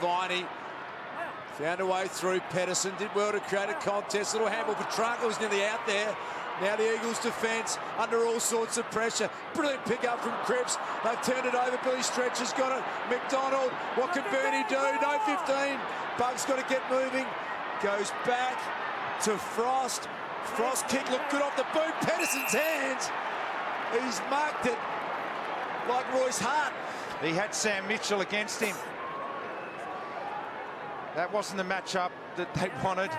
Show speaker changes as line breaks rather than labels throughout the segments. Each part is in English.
Viney. Found a way through. Pedersen did well to create a contest. Little handball for Trunka was nearly out there. Now the Eagles' defence under all sorts of pressure. Brilliant pick up from Cripps. They've turned it over. Billy Stretch has got it. McDonald, what can Bernie do? No 15. Bug's got to get moving. Goes back to Frost. Frost kick looked good off the boot. Pedersen's hands. He's marked it like Royce Hart.
He had Sam Mitchell against him. That wasn't the matchup that they wanted.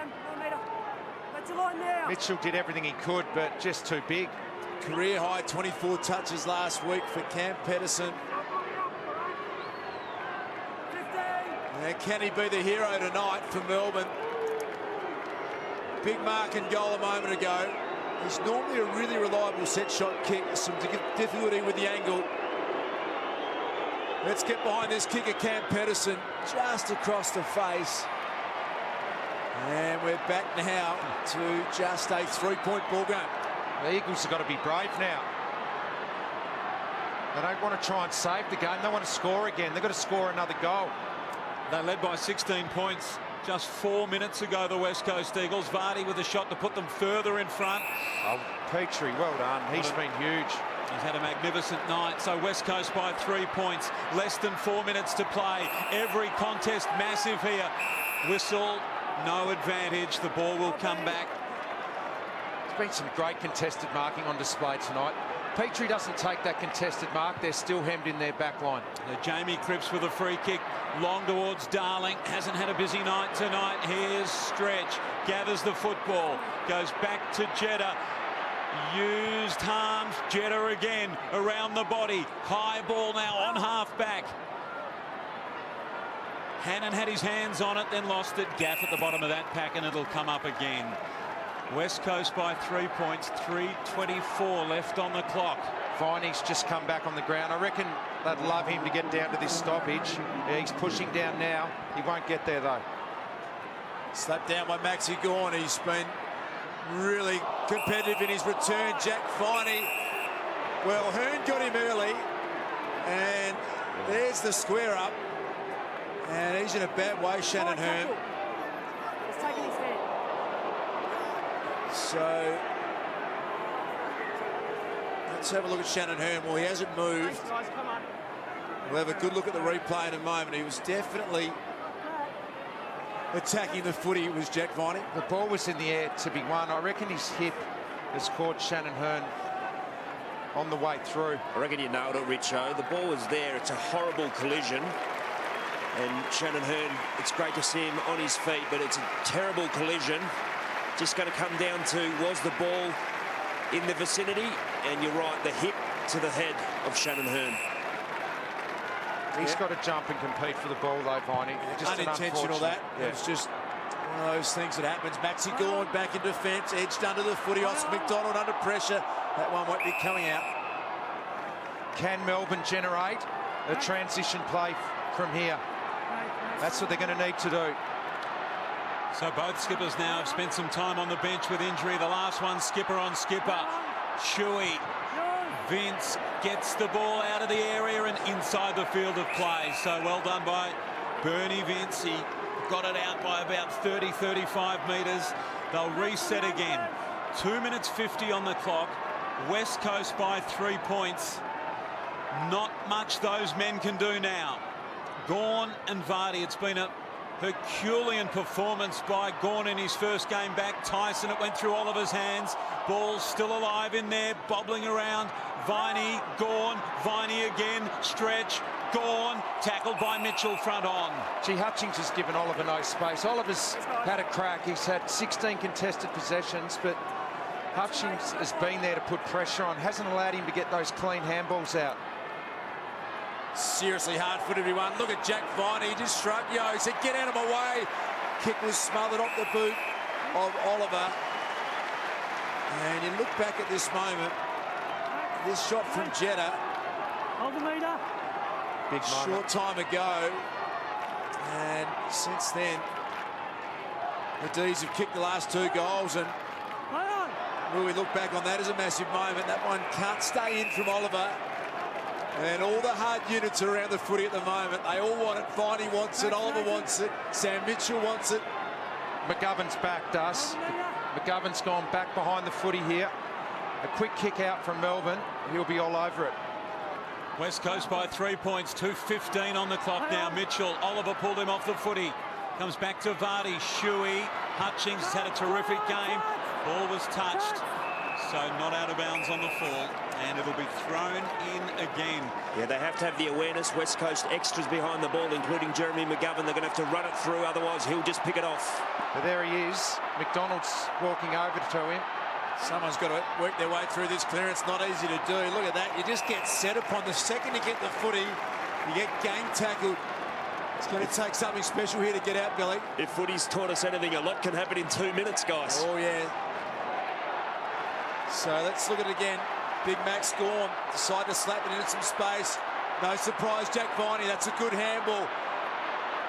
Mitchell did everything he could, but just too big.
Career high 24 touches last week for Cam Pedersen. And can he be the hero tonight for Melbourne? Big mark and goal a moment ago. He's normally a really reliable set shot kick. Some difficulty with the angle. Let's get behind this kick of Cam Pedersen, just across the face. And we're back now to just a 3-point ball game.
The Eagles have got to be brave now. They don't want to try and save the game. They want to score again. They've got to score another goal.
They led by 16 points just 4 minutes ago, the West Coast Eagles. Vardy with a shot to put them further in front.
Oh, Petrie, well done. He's been huge.
He's had a magnificent night. So West Coast by 3 points. Less than 4 minutes to play. Every contest massive here. Whistle, no advantage. The ball will come back.
There's been some great contested marking on display tonight. Petrie doesn't take that contested mark. They're still hemmed in their back line.
Jamie Cripps with a free kick. Long towards Darling. Hasn't had a busy night tonight. Here's Stretch. Gathers the football. Goes back to Jeddah. Used harms. Jeddah again around the body. High ball now on half back. Hannon had his hands on it, then lost it. Gaff at the bottom of that pack, and it'll come up again. West Coast by 3 points. 3:24 left on the clock.
Viney's just come back on the ground. I reckon they'd love him to get down to this stoppage. Yeah, he's pushing down now. He won't get there though.
Slapped down by Maxi Gawn. He's been really competitive in his return. Jack Viney. Well, Hearn got him early, and there's the square up. And he's in a bad way, Shannon Hearn.
He's taking his head.
So let's have a look at Shannon Hearn. Well, he hasn't moved. We'll have a good look at the replay in a moment. He was definitely attacking the footy. It was Jack Viney.
The ball was in the air to be won. I reckon his hip has caught Shannon Hearn on the way through.
I reckon you nailed it, Richo. The ball was there. It's a horrible collision. And Shannon Hearn, it's great to see him on his feet, but it's a terrible collision. Just going to come down to, was the ball in the vicinity? And you're right, the hip to the head of Shannon Hearn.
He's got to jump and compete for the ball though, Viney. Just
unintentional that. Yeah. It's just one of those things that happens. Maxi Gawn back in defence, edged under the footy. Oscar McDonald under pressure. That one won't be coming out.
Can Melbourne generate a transition play from here? That's what they're going to need to do.
So both skippers now have spent some time on the bench with injury. The last one, skipper on skipper. Shuey. Vince gets the ball out of the area and inside the field of play. So well done by Bernie Vince. He got it out by about 30, 35 metres. They'll reset again. 2 minutes 50 on the clock. West Coast by 3 points. Not much those men can do now. Gawn and Vardy. It's been a Herculean performance by Gawn in his first game back. Tyson, it went through Oliver's hands. Ball still alive in there, bobbling around. Viney, Gawn, Viney again. Stretch, Gawn, tackled by Mitchell front on.
Gee, Hutchings has given Oliver no space. Oliver's had a crack. He's had 16 contested possessions, but Hutchings has been there to put pressure on. Hasn't allowed him to get those clean handballs out.
Seriously hard-footed, everyone. Look at Jack Viney. He just shrugged. Yo, he said, get out of my way. Kick was smothered off the boot of Oliver. And you look back at this moment. This shot from Jeddah.
Hold the meter.
Big moment.
Short time ago. And since then, the Dees have kicked the last 2 goals. And will we look back on that as a massive moment? That one can't stay in from Oliver. And all the hard units around the footy at the moment, they all want it. Viney wants it, Oliver wants it, Sam Mitchell wants it.
McGovern's back, Dees. McGovern's gone back behind the footy here. A quick kick out from Melbourne. He'll be all over it.
West Coast by 3 points, 2:15 on the clock now. Mitchell, Oliver pulled him off the footy. Comes back to Vardy, Shuey. Hutchings has had a terrific game. Ball was touched, so not out of bounds on the fall, and it'll be thrown in again.
Yeah, they have to have the awareness. West Coast extras behind the ball, including Jeremy McGovern. They're going to have to run it through, otherwise he'll just pick it off.
But there he is. McDonald's walking over to him.
Someone's got to work their way through this clearance. Not easy to do. Look at that. You just get set upon. The second you get the footy, you get gang tackled. It's going to take something special here to get out, Billy.
If footy's taught us anything, a lot can happen in 2 minutes, guys.
Oh, yeah. So let's look at it again. Big Mac's gone. Decide to slap it into some space. No surprise, Jack Viney. That's a good handball.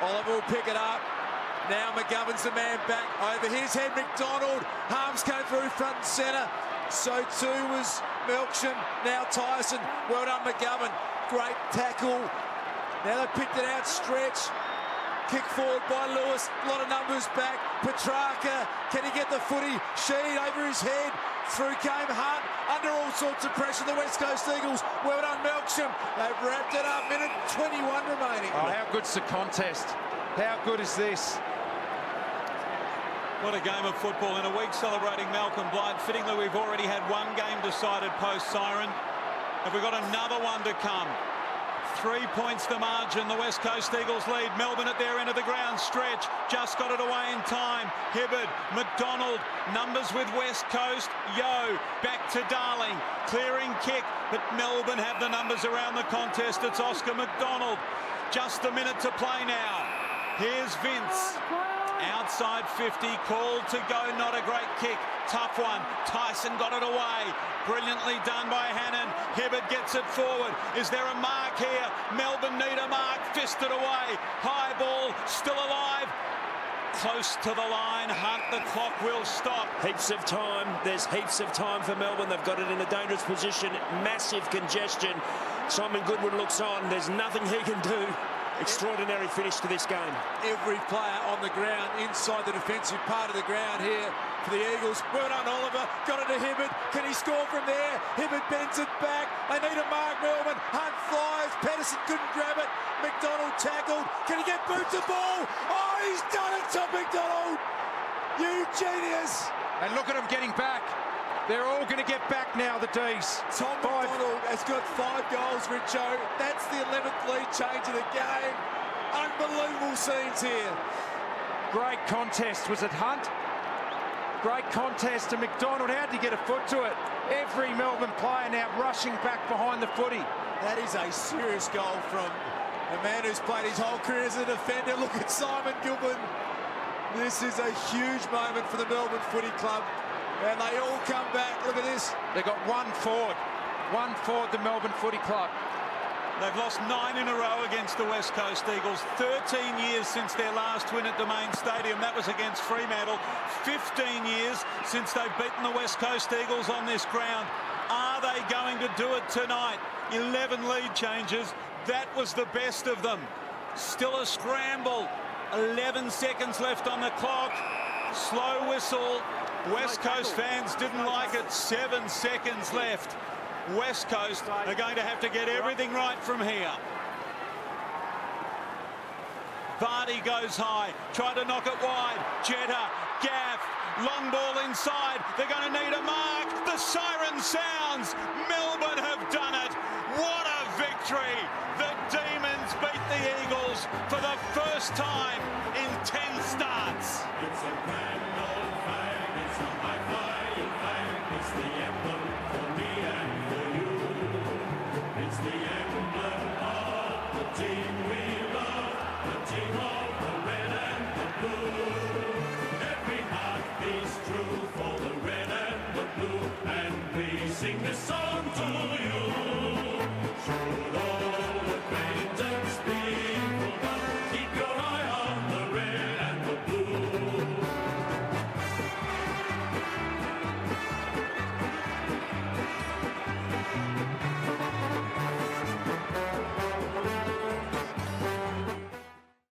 Oliver will pick it up. Now McGovern's the man back. Over his head, McDonald. Harms came through front and centre. So too was Melksham. Now Tyson. Well done, McGovern. Great tackle. Now they picked it out, stretch. Kick forward by Lewis. A lot of numbers back. Petrarca. Can he get the footy? Sheed over his head. Through came Hunt. Under all sorts of pressure, the West Coast Eagles. Well done, Melksham. They've wrapped it up. Minute 21 remaining.
Oh, how good's the contest? How good is this?
What a game of football in a week celebrating Malcolm Blight. Fittingly, we've already had one game decided post-siren. Have we got another one to come? 3 points the margin. The West Coast Eagles lead. Melbourne at their end of the ground. Stretch. Just got it away in time. Hibbard. McDonald. Numbers with West Coast. Yo. Back to Darling. Clearing kick. But Melbourne have the numbers around the contest. It's Oscar McDonald. Just a minute to play now. Here's Vince. Outside 50, called to go, not a great kick. Tough one. Tyson got it away. Brilliantly done by Hannon. Hibbard gets it forward. Is there a mark here? Melbourne need a mark. Fisted away. High ball, still alive. Close to the line. Hunt, the clock will stop.
Heaps of time. There's heaps of time for Melbourne. They've got it in a dangerous position. Massive congestion. Simon Goodwin looks on. There's nothing he can do. Extraordinary finish to this game.
Every player on the ground, inside the defensive part of the ground here for the Eagles. Well done, Oliver. Got it to Hibbard. Can he score from there? Hibbard bends it back. They need a mark, Melbourne. Hunt flies. Pedersen couldn't grab it. McDonald tackled. Can he get boot to ball? Oh, he's done it, Tom McDonald. You genius.
And look at him getting back. They're all going to get back now, the Dees.
Tom McDonald has got 5 goals, Richo. That's the 11th lead change of the game. Unbelievable scenes here.
Great contest. Was it Hunt? Great contest to McDonald. How'd he get a foot to it? Every Melbourne player now rushing back behind the footy.
That is a serious goal from a man who's played his whole career as a defender. Look at Simon Goodwin. This is a huge moment for the Melbourne Footy Club. And they all come back. Look at this.
They got one forward. One forward, the Melbourne Footy Club.
They've lost 9 in a row against the West Coast Eagles. 13 years since their last win at Domain Stadium. That was against Fremantle. 15 years since they've beaten the West Coast Eagles on this ground. Are they going to do it tonight? 11 lead changes. That was the best of them. Still a scramble. 11 seconds left on the clock. Slow whistle. West Coast fans didn't like it. 7 seconds left. West Coast are going to have to get everything right from here. Vardy goes high. Try to knock it wide. Jetta, Gaff, long ball inside. They're going to need a mark. The siren sounds. Melbourne have done it. What a victory. The Demons beat the Eagles for the first time in 10 starts.
It's a grand old flag, it's a high-flying flag, it's the emblem for me and for you. It's the emblem of the team we love, the team of the red and the blue. Every heart beats true for the red and the blue, and we sing this song to you.